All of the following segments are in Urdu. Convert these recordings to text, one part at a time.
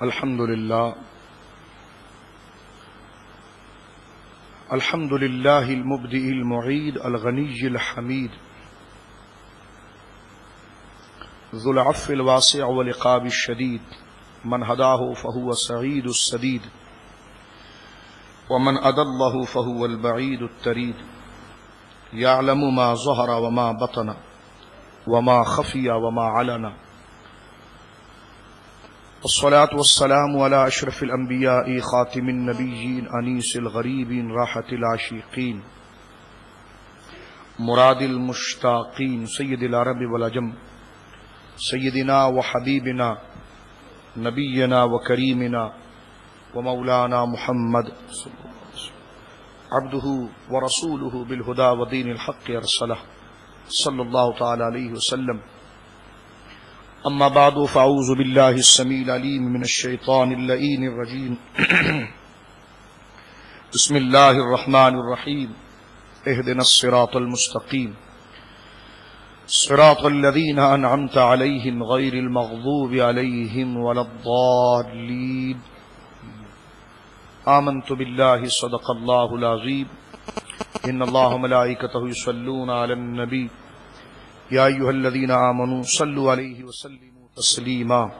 الحمد لله المبدئ المعيد الغني الحميد ذو العفو الواسع والعقاب الشديد من هداه فهو السعيد السديد ومن أضله فهو البعيد التريد يعلم ما ظهر وما بطن وما خفي وما علن والصلاة والسلام على أشرف الأنبياء خاتم النبيين أنيس الغريبين راحة العاشقين مراد المشتاقين سيد العرب والعجم سيدنا وحبيبنا نبينا وكريمنا ومولانا محمد عبده ورسوله بالهدى ودين الحق أرسله صلى الله تعالى عليه وسلم. اما بعد فاعوذ بالله السميع العليم من الشيطان اللعين الرجيم بسم الله الرحمن الرحيم اهدنا الصراط المستقيم صراط الذين أنعمت عليهم غير المغضوب عليهم ولا الضالين. آمنت بالله صدق الله العظيم إن الله وملائكته يصلون على النبي يا أيها الذين آمنوا صلوا عليه وسلموا تسليما.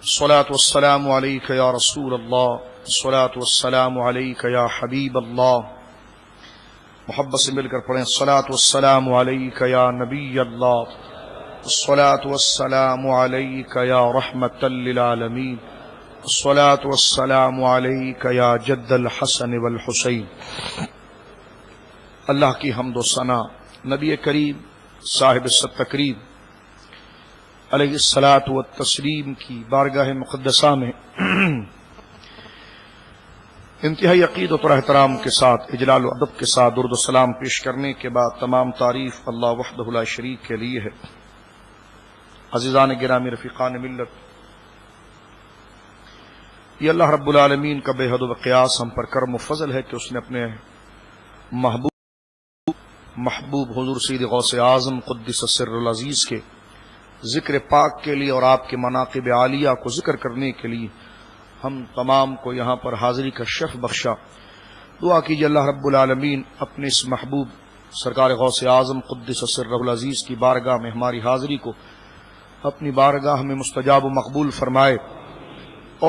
الصلاة والسلام عليك يا رسول الله الصلاة والسلام عليك يا حبيب الله. محبت سے مل کر پڑھیں الصلاة والسلام عليك يا نبي الله الصلاة والسلام عليك يا رحمة للعالمين الصلاة والسلام عليك يا جد الحسن والحسين. اللہ کی حمد و ثنا نبی کریم صاحب التکریم علیہ الصلاۃ والتسلیم کی بارگاہ مقدسہ میں انتہائی عقیدت اور احترام کے ساتھ اجلال و ادب کے ساتھ درود و سلام پیش کرنے کے بعد تمام تعریف اللہ وحدہ لا شریک کے لیے ہے. عزیزان گرامی رفیقان ملت، یہ اللہ رب العالمین کا بے حد و قیاس ہم پر کرم و فضل ہے کہ اس نے اپنے محبوب حضور سید غوث اعظم قدس السر العزیز کے ذکر پاک کے لیے اور آپ کے مناقب عالیہ کو ذکر کرنے کے لیے ہم تمام کو یہاں پر حاضری کا شرف بخشا. دعا کیجیے اللہ رب العالمین اپنے اس محبوب سرکار غوث اعظم قدس السر العزیز کی بارگاہ میں ہماری حاضری کو اپنی بارگاہ میں مستجاب و مقبول فرمائے،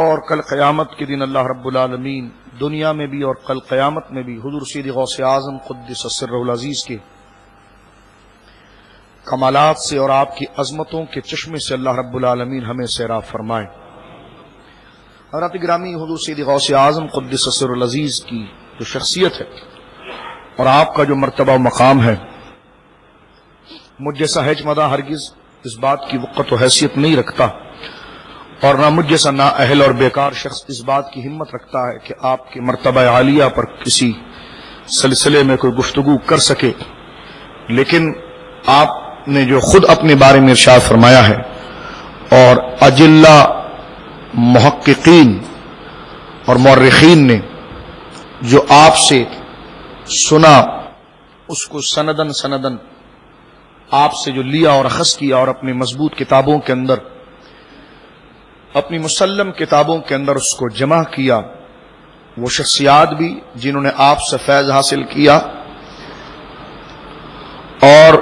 اور کل قیامت کے دن اللہ رب العالمین دنیا میں بھی اور کل قیامت میں بھی حضور سید غوث اعظم قدس السر العزیز کے کمالات سے اور آپ کی عظمتوں کے چشمے سے اللہ رب العالمین ہمیں سیراب فرمائے. حضرات گرامی، حضور سید غوث اعظم قدس السر العزیز کی جو شخصیت ہے اور آپ کا جو مرتبہ و مقام ہے، مجھ جیسا ہیچ مدہ ہرگز اس بات کی وقت و حیثیت نہیں رکھتا، اور نہ مجھ جیسا نا اہل اور بیکار شخص اس بات کی ہمت رکھتا ہے کہ آپ کے مرتبہ عالیہ پر کسی سلسلے میں کوئی گفتگو کر سکے. لیکن آپ نے جو خود اپنے بارے میں ارشاد فرمایا ہے اور اجلہ محققین اور مورخین نے جو آپ سے سنا اس کو سندن آپ سے جو لیا اور اخذ کیا اور اپنی مضبوط کتابوں کے اندر، اپنی مسلم کتابوں کے اندر اس کو جمع کیا، وہ شخصیات بھی جنہوں نے آپ سے فیض حاصل کیا اور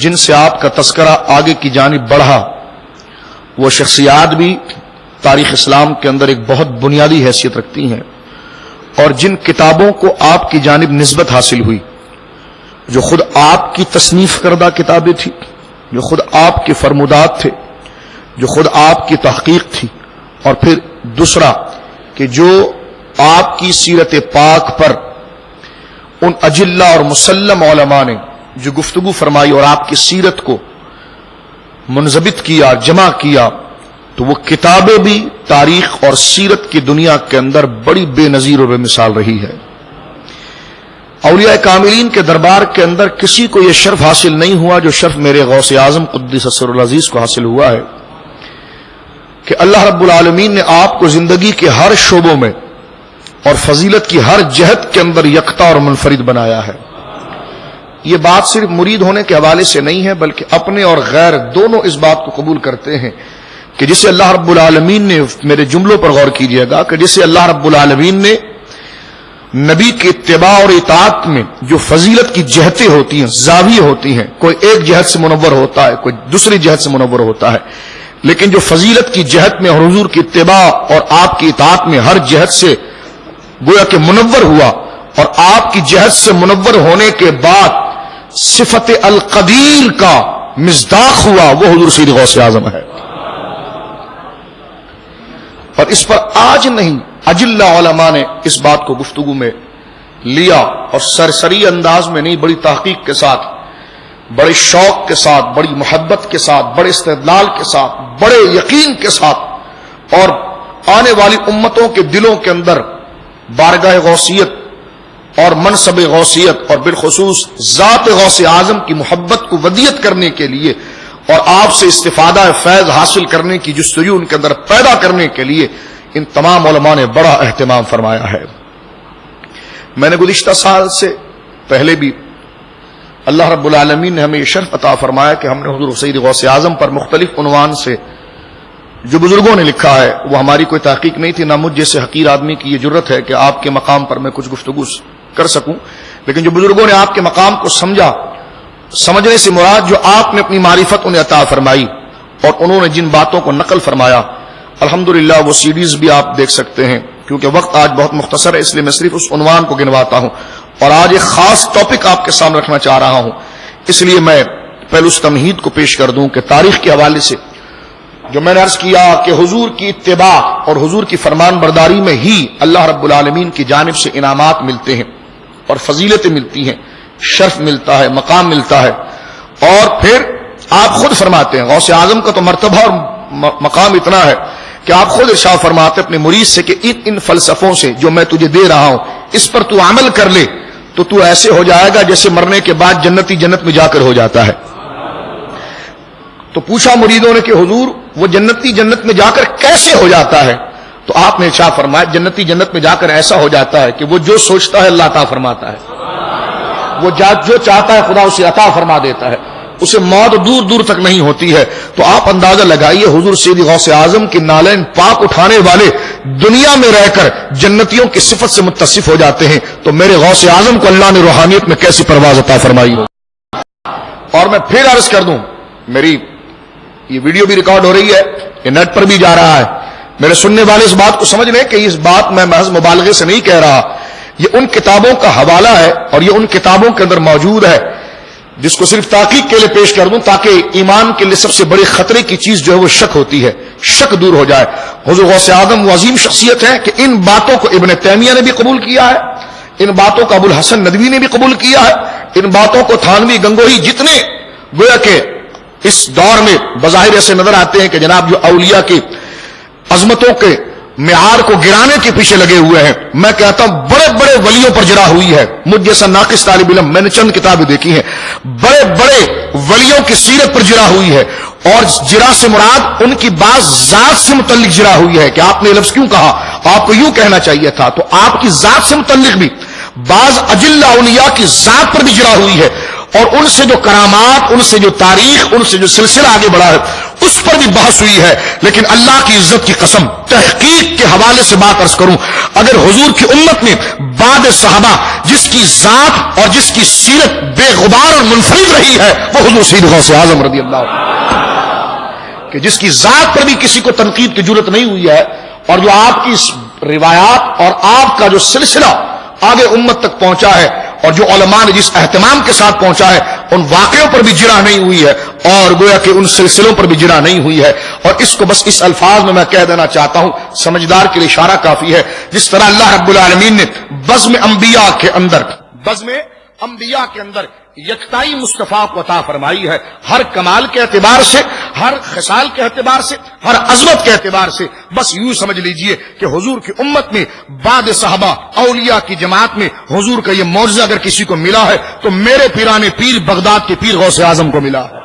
جن سے آپ کا تذکرہ آگے کی جانب بڑھا، وہ شخصیات بھی تاریخ اسلام کے اندر ایک بہت بنیادی حیثیت رکھتی ہیں، اور جن کتابوں کو آپ کی جانب نسبت حاصل ہوئی، جو خود آپ کی تصنیف کردہ کتابیں تھیں، جو خود آپ کے فرمودات تھے، جو خود آپ کی تحقیق تھی، اور پھر دوسرا کہ جو آپ کی سیرت پاک پر ان اجلہ اور مسلم علماء نے جو گفتگو فرمائی اور آپ کی سیرت کو منضبط کیا، جمع کیا، تو وہ کتابیں بھی تاریخ اور سیرت کی دنیا کے اندر بڑی بے نظیر اور بے مثال رہی ہے. اولیاء کاملین کے دربار کے اندر کسی کو یہ شرف حاصل نہیں ہوا جو شرف میرے غوث اعظم قدس السر العزیز کو حاصل ہوا ہے کہ اللہ رب العالمین نے آپ کو زندگی کے ہر شعبوں میں اور فضیلت کی ہر جہت کے اندر یکتا اور منفرد بنایا ہے۔ یہ بات صرف مرید ہونے کے حوالے سے نہیں ہے، بلکہ اپنے اور غیر دونوں اس بات کو قبول کرتے ہیں کہ جسے اللہ رب العالمین نے، میرے جملوں پر غور کیجئے گا، کہ جسے اللہ رب العالمین نے نبی کے اتباع اور اطاعت میں جو فضیلت کی جہتیں ہوتی ہیں، زاویے ہوتی ہیں، کوئی ایک جہت سے منور ہوتا ہے، کوئی دوسری جہت سے منور ہوتا ہے، لیکن جو فضیلت کی جہت میں اور حضور کی اتباع اور آپ کی اطاعت میں ہر جہت سے گویا کہ منور ہوا، اور آپ کی جہت سے منور ہونے کے بعد صفت القدیر کا مصداق ہوا، وہ حضور سید غوث اعظم ہے۔ اور اس پر آج نہیں، اجلہ علماء نے اس بات کو گفتگو میں لیا، اور سرسری انداز میں نہیں، بڑی تحقیق کے ساتھ، بڑے شوق کے ساتھ، بڑی محبت کے ساتھ، بڑے استدلال کے ساتھ، بڑے یقین کے ساتھ، اور آنے والی امتوں کے دلوں کے اندر بارگاہ غوثیت اور منصب غوثیت اور بالخصوص ذات غوث اعظم کی محبت کو ودیت کرنے کے لیے اور آپ سے استفادہ فیض حاصل کرنے کی جستجو ان کے اندر پیدا کرنے کے لیے ان تمام علماء نے بڑا اہتمام فرمایا ہے۔ میں نے گزشتہ سال سے پہلے بھی اللہ رب العالمین نے ہمیں یہ شرف عطا فرمایا کہ ہم نے حضور سید غوث اعظم پر مختلف عنوان سے جو بزرگوں نے لکھا ہے، وہ ہماری کوئی تحقیق نہیں تھی، نہ مجھ جیسے حقیر آدمی کی یہ جرت ہے کہ آپ کے مقام پر میں کچھ گفتگو کر سکوں، لیکن جو بزرگوں نے آپ کے مقام کو سمجھا، سمجھنے سے مراد جو آپ نے اپنی معرفت انہیں عطا فرمائی اور انہوں نے جن باتوں کو نقل فرمایا، الحمدللہ وہ سیڈیز بھی آپ دیکھ سکتے ہیں۔ کیونکہ وقت آج بہت مختصر ہے، اس لیے میں صرف اس عنوان کو گنواتا ہوں، اور آج ایک خاص ٹاپک آپ کے سامنے رکھنا چاہ رہا ہوں، اس لیے میں پہلے اس تمہید کو پیش کر دوں کہ تاریخ کے حوالے سے جو میں نے عرض کیا کہ حضور کی اتباع اور حضور کی فرمان برداری میں ہی اللہ رب العالمین کی جانب سے انعامات ملتے ہیں اور فضیلتیں ملتی ہیں، شرف ملتا ہے، مقام ملتا ہے، اور پھر آپ خود فرماتے ہیں غوث اعظم کا تو مرتبہ اور مقام اتنا ہے کہ آپ خود ارشاد فرماتے اپنے مرید سے کہ ان فلسفوں سے جو میں تجھے دے رہا ہوں اس پر تو عمل کر لے تو ایسے ہو جائے گا جیسے مرنے کے بعد جنتی جنت میں جا کر ہو جاتا ہے۔ تو پوچھا مریدوں نے کہ حضور وہ جنتی جنت میں جا کر کیسے ہو جاتا ہے؟ تو آپ نے ارشاد فرمایا جنتی جنت میں جا کر ایسا ہو جاتا ہے کہ وہ جو سوچتا ہے اللہ عطا فرماتا ہے، وہ جو چاہتا ہے خدا اسے عطا فرما دیتا ہے، اسے موت دور دور تک نہیں ہوتی ہے۔ تو آپ اندازہ لگائیے حضور سید غوث اعظم کی نالین پاک اٹھانے والے دنیا میں رہ کر جنتیوں کی صفت سے متصف ہو جاتے ہیں، تو میرے غوث اعظم کو اللہ نے روحانیت میں کیسی پرواز عطا فرمائی ہو۔ اور میں پھر عرض کر دوں، میری یہ ویڈیو بھی ریکارڈ ہو رہی ہے، یہ نیٹ پر بھی جا رہا ہے، میرے سننے والے اس بات کو سمجھ لیں کہ اس بات میں محض مبالغے سے نہیں کہہ رہا، یہ ان کتابوں کا حوالہ ہے اور یہ ان کتابوں کے اندر موجود ہے جس کو صرف تحقیق کے لیے پیش کر دوں تاکہ ایمان کے لیے سب سے بڑے خطرے کی چیز جو ہے وہ شک ہوتی ہے، شک دور ہو جائے۔ حضور غوث اعظم وہ عظیم شخصیت ہے کہ ان باتوں کو ابن تیمیہ نے بھی قبول کیا ہے، ان باتوں کو ابو الحسن ندوی نے بھی قبول کیا ہے، ان باتوں کو تھانوی گنگوہی جتنے گویا کہ اس دور میں بظاہر ایسے نظر آتے ہیں کہ جناب جو اولیاء کی عظمتوں کے معیار کو گرانے کے پیچھے لگے ہوئے ہیں، میں کہتا ہوں بڑے بڑے ولیوں پر جرا ہوئی ہے۔ مجھ جیسا ناقص طالب علم، میں نے چند کتابیں دیکھی ہیں، بڑے بڑے ولیوں کی سیرت پر جرا ہوئی ہے، اور جرا سے مراد ان کی بعض ذات سے متعلق جرا ہوئی ہے کہ آپ نے یہ لفظ کیوں کہا، آپ کو یوں کہنا چاہیے تھا۔ تو آپ کی ذات سے متعلق بھی بعض اجلہ اولیاء کی ذات پر بھی جرا ہوئی ہے، اور ان سے جو کرامات، ان سے جو تاریخ، ان سے جو سلسلہ آگے بڑھا ہے اس پر بھی بحث ہوئی ہے۔ لیکن اللہ کی عزت کی قسم، تحقیق کے حوالے سے بات عرض کروں، اگر حضور کی امت میں بعد صحابہ جس کی ذات اور جس کی سیرت بے غبار اور منفرد رہی ہے وہ حضور سید غوث اعظم رضی اللہ عنہ، کہ جس کی ذات پر بھی کسی کو تنقید کی جرت نہیں ہوئی ہے، اور جو آپ کی روایات اور آپ کا جو سلسلہ آگے امت تک پہنچا ہے اور جو علماء نے جس اہتمام کے ساتھ پہنچا ہے ان واقعوں پر بھی جرا نہیں ہوئی ہے، اور گویا کہ ان سلسلوں پر بھی جرا نہیں ہوئی ہے۔ اور اس کو بس اس الفاظ میں کہہ دینا چاہتا ہوں، سمجھدار کے لیے اشارہ کافی ہے، جس طرح اللہ رب العالمین نے بزم انبیاء کے اندر یکتائی مصطفیٰ کو عطا فرمائی ہے، ہر کمال کے اعتبار سے، ہر خصال کے اعتبار سے، ہر عظمت کے اعتبار سے۔ بس یوں سمجھ لیجئے کہ حضور کی امت میں بعد صحابہ اولیاء کی جماعت میں حضور کا یہ معجزہ اگر کسی کو ملا ہے تو میرے پیرانے پیر بغداد کے پیر غوث اعظم کو ملا ہے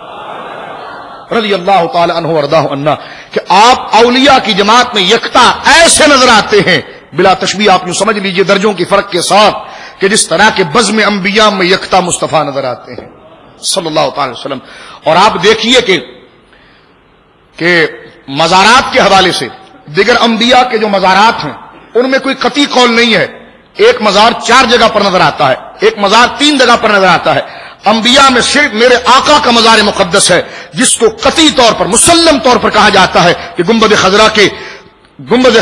رضی اللہ تعالی عنہ وارضاہ عنا، کہ آپ اولیاء کی جماعت میں یکتا ایسے نظر آتے ہیں بلا تشبیہ آپ یوں سمجھ لیجئے درجوں کی فرق کے ساتھ کہ جس طرح کے بزم انبیاء میں یکتا مصطفیٰ نظر آتے ہیں صلی اللہ تعالی وسلم. اور آپ دیکھیے کہ مزارات کے حوالے سے دیگر انبیاء کے جو مزارات ہیں ان میں کوئی قطعی قول نہیں ہے. ایک مزار 4 جگہ پر نظر آتا ہے, ایک مزار 3 جگہ پر نظر آتا ہے. انبیاء میں صرف میرے آقا کا مزار مقدس ہے جس کو قطعی طور پر مسلم طور پر کہا جاتا ہے کہ گنبد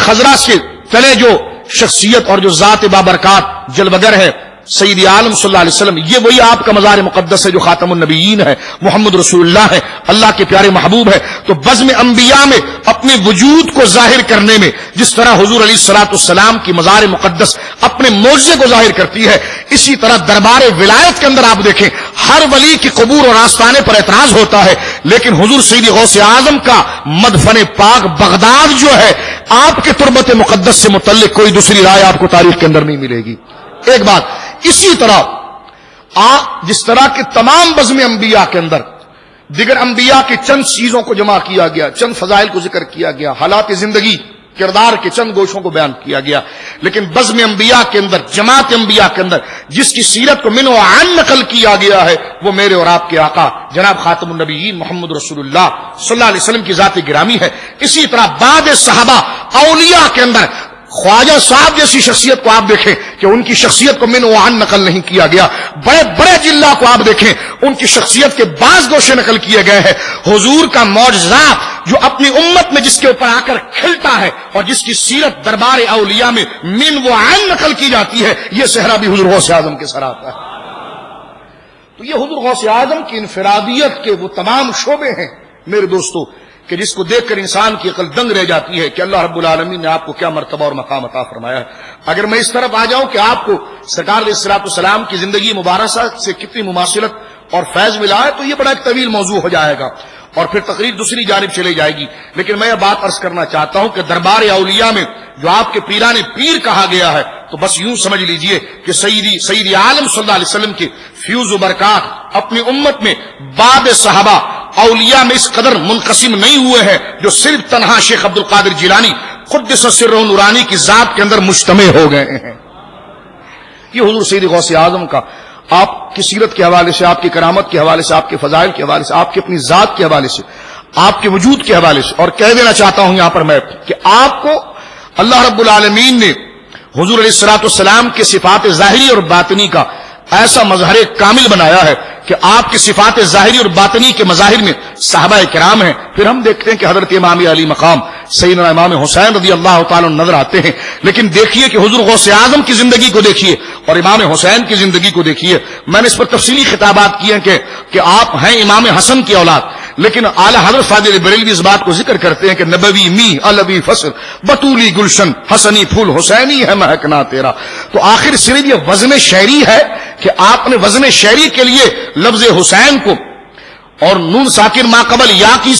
خضرا سے تلے جو شخصیت اور جو ذات بابرکات جلوگر ہے سید عالم صلی اللہ علیہ وسلم, یہ وہی آپ کا مزار مقدس ہے جو خاتم النبیین ہے, محمد رسول اللہ ہے, اللہ کے پیارے محبوب ہے. تو بزم انبیاء میں اپنے وجود کو ظاہر کرنے میں جس طرح حضور علیہ الصلوۃ والسلام کی مزار مقدس اپنے معجزے کو ظاہر کرتی ہے, اسی طرح دربار ولایت کے اندر آپ دیکھیں ہر ولی کی قبور اور آستانے پر اعتراض ہوتا ہے, لیکن حضور سید غوث اعظم کا مدفن پاک بغداد جو ہے آپ کے تربت مقدس سے متعلق کوئی دوسری رائے آپ کو تاریخ کے اندر نہیں ملے گی. ایک بات, اسی طرح جس طرح کے تمام بزم انبیاء کے اندر دیگر انبیاء کی چند چیزوں کو جمع کیا گیا, چند فضائل کو ذکر کیا گیا, حالات زندگی کردار کے چند گوشوں کو بیان کیا گیا, لیکن بزم انبیاء کے اندر جماعت انبیاء کے اندر جس کی سیرت کو من و عن نقل کیا گیا ہے وہ میرے اور آپ کے آقا جناب خاتم النبیین محمد رسول اللہ صلی اللہ علیہ وسلم کی ذات گرامی ہے. اسی طرح بعد صحابہ اولیاء کے اندر خواجہ صاحب جیسی شخصیت کو آپ دیکھیں کہ ان کی شخصیت کو من و عن نقل نہیں کیا گیا. بڑے بڑے جلہ کو آپ دیکھیں ان کی شخصیت کے بعض گوشے نقل کیے گئے ہیں. حضور کا معجزہ جو اپنی امت میں جس کے اوپر آ کر کھلتا ہے اور جس کی سیرت دربار اولیاء میں من و عن نقل کی جاتی ہے, یہ صحرا بھی حضور غوث اعظم کے سر آتا ہے. تو یہ حضور غوث اعظم کی انفرادیت کے وہ تمام شعبے ہیں میرے دوستو کہ جس کو دیکھ کر انسان کی عقل دنگ رہ جاتی ہے کہ اللہ رب العالمین نے آپ کو کیا مرتبہ اور مقام عطا فرمایا ہے. اگر میں اس طرف آ جاؤں کہ آپ کو سرکار علیہ الصلوۃ والسلام کی زندگی مبارکہ سے کتنی مماثلت اور فیض ملا ہے تو یہ بڑا ایک طویل موضوع ہو جائے گا اور پھر تقریر دوسری جانب چلی جائے گی. لیکن میں یہ بات عرض کرنا چاہتا ہوں کہ دربار اولیاء میں جو آپ کے پیران پیر کہا گیا ہے تو بس یوں سمجھ لیجئے کہ سید عالم صلی اللہ علیہ وسلم کے فیوز و برکات اپنی امت میں بعد صحابہ اولیاء میں اس قدر منقسم نہیں ہوئے ہیں جو صرف تنہا شیخ عبد القادر جیلانی قدس سرہ نورانی کی ذات کے اندر مجتمع ہو گئے ہیں. یہ حضور سید غوث اعظم کا آپ کی سیرت کے حوالے سے, آپ کی کرامت کے حوالے سے, آپ کے فضائل کے حوالے سے, آپ کی اپنی ذات کے حوالے سے, آپ کے وجود کے حوالے سے, اور کہہ دینا چاہتا ہوں یہاں پر میں کہ آپ کو اللہ رب العالمین نے حضور علیہ الصلوۃ والسلام کے صفات ظاہری اور باطنی کا ایسا مظہر کامل بنایا ہے کہ آپ کی صفات ظاہری اور باطنی کے مظاہر میں صحابہ کرام ہیں. پھر ہم دیکھتے ہیں کہ حضرت امام علی مقام سیدنا امام حسین رضی اللہ تعالی نظر آتے ہیں, لیکن دیکھیے کہ حضور غوث اعظم کی زندگی کو دیکھیے اور امام حسین کی زندگی کو دیکھیے. میں نے اس پر تفصیلی خطابات کیے ہیں کہ آپ ہیں امام حسن کی اولاد, لیکن اعلی حضرت فاضل بریلوی اس بات کو ذکر کرتے ہیں کہ نبوی می علوی فصل بطولی گلشن حسنی پھول حسینی ہے مہکنا تیرا. تو آخر صرف یہ وزن شعری ہے کہ آپ نے وزن شعری کے لیے لفظ حسین کو اور نون ساکن ما قبل یا کی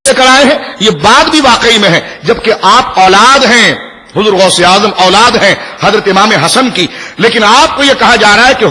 کرائے ہیں, یہ بات بھی واقعی میں ہے جبکہ آپ اولاد ہیں, حضور غوث اعظم اولاد ہیں حضرت امام حسن کی, لیکن آپ کو یہ کہا جا رہا ہے کہ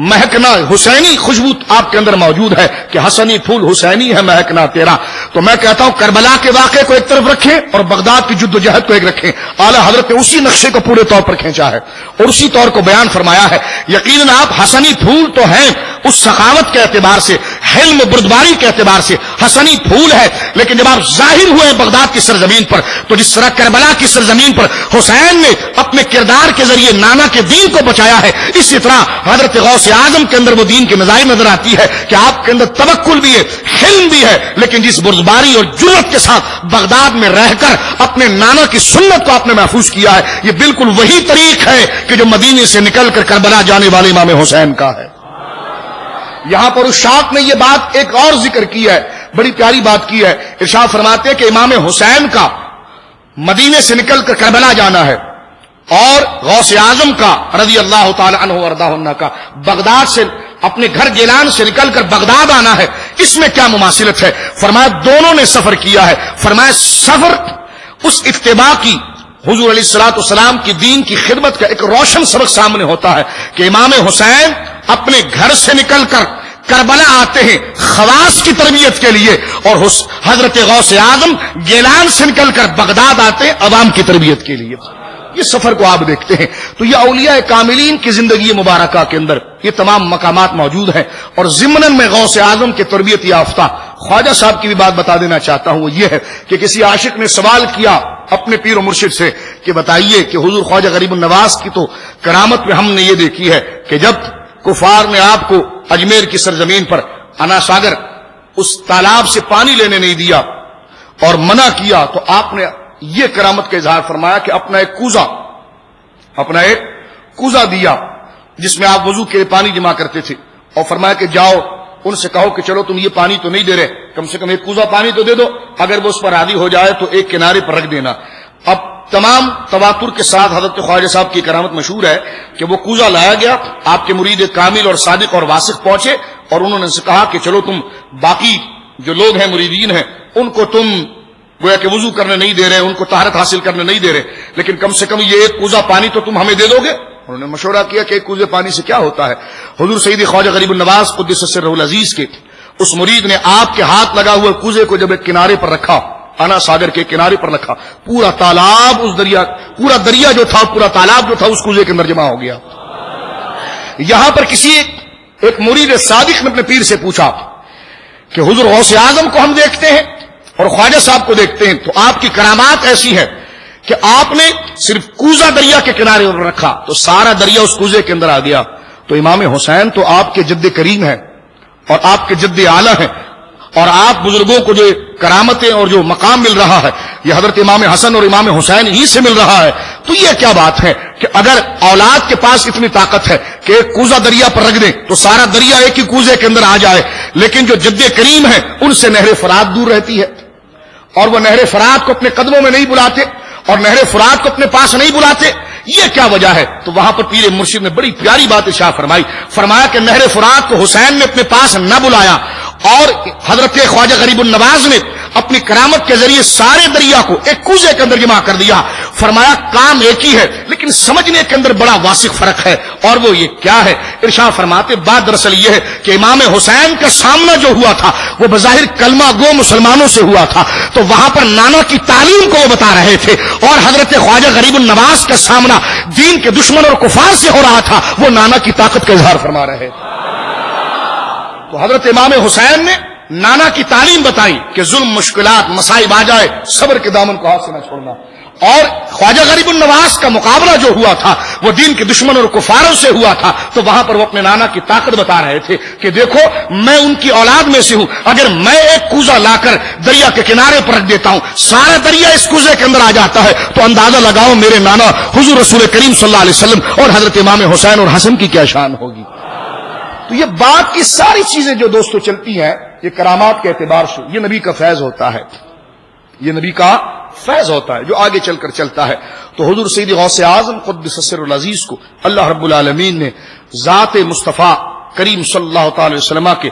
مہکنا حسینی خوشبو آپ کے اندر موجود ہے کہ حسنی پھول حسینی ہے مہکنا تیرا. تو میں کہتا ہوں کربلا کے واقعے کو ایک طرف رکھیں اور بغداد کی جد و جہد کو ایک رکھیں. اعلی حضرت نے اسی نقشے کو پورے طور پر کھینچا ہے اور اسی طور کو بیان فرمایا ہے. یقیناً آپ حسنی پھول تو ہیں اس سخاوت کے اعتبار سے, حلم بردباری کے اعتبار سے حسنی پھول ہے, لیکن جب آپ ظاہر ہوئے بغداد کی سرزمین پر تو جس طرح کربلا کی سرزمین پر حسین نے اپنے کردار کے ذریعے نانا کے دین کو بچایا ہے, اسی طرح حضرت غوث اعظم کے اندر وہ دین کی مظاہر نظر آتی ہے کہ آپ کے اندر توکل بھی ہے, حلم بھی ہے, لیکن جس بردباری اور جرأت کے ساتھ بغداد میں رہ کر اپنے نانا کی سنت کو آپ نے محفوظ کیا ہے, یہ بالکل وہی طریق ہے کہ جو مدینے سے نکل کر کربلا جانے والے امام حسین کا ہے. یہاں پر اشاق نے یہ بات ایک اور ذکر کی ہے, بڑی پیاری بات کی ہے. ارشاد فرماتے ہیں کہ امام حسین کا مدینے سے نکل کر کربلا جانا ہے اور غوث اعظم کا رضی اللہ تعالی عنہ وارضاہ عنہ کا بغداد سے اپنے گھر گیلان سے نکل کر بغداد آنا ہے, اس میں کیا مماثلت ہے؟ فرمایا دونوں نے سفر کیا ہے. فرمایا سفر اس اتباع کی حضور علیہ الصلوۃ والسلام کی دین کی خدمت کا ایک روشن سبق سامنے ہوتا ہے کہ امام حسین اپنے گھر سے نکل کر کربلا آتے ہیں خواص کی تربیت کے لیے اور حضرت غوث اعظم گیلان سے نکل کر بغداد آتے ہیں عوام کی تربیت کے لیے. یہ سفر کو آپ دیکھتے ہیں تو یہ اولیاء کاملین کی زندگی مبارکہ کے اندر یہ تمام مقامات موجود ہیں. اور ضمن میں غوث اعظم کے تربیت یافتہ خواجہ صاحب کی بھی بات بتا دینا چاہتا ہوں. وہ یہ ہے کہ کسی عاشق نے سوال کیا اپنے پیر و مرشد سے کہ بتائیے کہ حضور خواجہ غریب النواز کی تو کرامت میں ہم نے یہ دیکھی ہے کہ جب کفار نے آپ کو اجمیر کی سرزمین پر انا ساگر اس تالاب سے پانی لینے نہیں دیا اور منع کیا تو آپ نے یہ کرامت کا اظہار فرمایا کہ اپنا ایک کوزہ دیا جس میں آپ وضو کے لیے پانی جمع کرتے تھے اور فرمایا کہ جاؤ ان سے کہو کہ چلو تم یہ پانی تو نہیں دے رہے, کم سے کم ایک کوزہ پانی تو دے دو, اگر وہ اس پر راضی ہو جائے تو ایک کنارے پر رکھ دینا. اب تمام تواتر کے ساتھ حضرت خواجہ صاحب کی کرامت مشہور ہے کہ وہ کوزہ لایا گیا, آپ کے مرید کامل اور صادق اور واسق پہنچے اور انہوں نے سے کہا کہ چلو تم باقی جو لوگ ہیں مریدین ہیں ان کو تم گویا کہ وضو کرنے نہیں دے رہے, ان کو طہارت حاصل کرنے نہیں دے رہے, لیکن کم سے کم یہ ایک کوزہ پانی تو تم ہمیں دے دو گے. انہوں نے مشورہ کیا کہ ایک کوزے پانی سے کیا ہوتا ہے. حضور سید خواجہ غریب النواز قدس سرہ العزیز کے اس مرید نے آپ کے ہاتھ لگا ہوئے کوزے کو جب ایک کنارے پر رکھا, انا ساگر کے کنارے پر رکھا, پورا تالاب اس دریا, پورا دریا جو تھا, پورا تالاب جو تھا اس کوزے کے اندر جمع ہو گیا. یہاں پر کسی ایک مرید صادق نے اپنے پیر سے پوچھا کہ حضور غوث اعظم کو ہم دیکھتے ہیں اور خواجہ صاحب کو دیکھتے ہیں تو آپ کی کرامات ایسی ہے کہ آپ نے صرف کوزہ دریا کے کنارے پر رکھا تو سارا دریا اس کوزے کے اندر آ گیا. تو امام حسین تو آپ کے جد کریم ہیں اور آپ کے جد اعلیٰ ہیں اور آپ بزرگوں کو جو کرامتیں اور جو مقام مل رہا ہے یہ حضرت امام حسن اور امام حسین ہی سے مل رہا ہے. تو یہ کیا بات ہے کہ اگر اولاد کے پاس اتنی طاقت ہے کہ ایک کوزہ دریا پر رکھ دیں تو سارا دریا ایک ہی کوزے کے اندر آ جائے, لیکن جو جد کریم ہے ان سے نہر فرات دور رہتی ہے اور وہ نہر فرات کو اپنے قدموں میں نہیں بلاتے اور نہر فرات کو اپنے پاس نہیں بلاتے, یہ کیا وجہ ہے؟ تو وہاں پر پیر مرشد نے بڑی پیاری بات ارشاد فرمائی, فرمایا کہ نہر فرات کو حسین نے اپنے پاس نہ بلایا اور حضرت خواجہ غریب النواز نے اپنی کرامت کے ذریعے سارے دریا کو ایک کوزے کے اندر جمع کر دیا. فرمایا کام ایک ہی ہے لیکن سمجھنے کے اندر بڑا واسع فرق ہے, اور وہ یہ کیا ہے؟ ارشاد فرماتے بات دراصل یہ ہے کہ امام حسین کا سامنا جو ہوا تھا وہ بظاہر کلمہ گو مسلمانوں سے ہوا تھا, تو وہاں پر نانا کی تعلیم کو وہ بتا رہے تھے, اور حضرت خواجہ غریب النواز کا سامنا دین کے دشمن اور کفار سے ہو رہا تھا, وہ نانا کی طاقت کا اظہار فرما رہے تھے. تو حضرت امام حسین نے نانا کی تعلیم بتائی کہ ظلم, مشکلات, مصائب آ جائے صبر کے دامن کو ہاتھ سے نہ چھوڑنا, اور خواجہ غریب النواز کا مقابلہ جو ہوا تھا وہ دین کے دشمن اور کفاروں سے ہوا تھا, تو وہاں پر وہ اپنے نانا کی طاقت بتا رہے تھے کہ دیکھو میں ان کی اولاد میں سے ہوں, اگر میں ایک کوزہ لا کر دریا کے کنارے پر رکھ دیتا ہوں سارا دریا اس کوزے کے اندر آ جاتا ہے, تو اندازہ لگاؤ میرے نانا حضور رسول کریم صلی اللہ علیہ وسلم اور حضرت امام حسین اور حسن کی کیا شان ہوگی. تو یہ بات کی ساری چیزیں جو دوستو چلتی ہیں یہ کرامات کے اعتبار سے, یہ نبی کا فیض ہوتا ہے, یہ نبی کا فیض ہوتا ہے جو آگے چل کر چلتا ہے. تو حضور سید غوث اعظم قدس سرہ العزیز کو اللہ رب العالمین نے ذات مصطفیٰ کریم صلی اللہ تعالی وسلم کے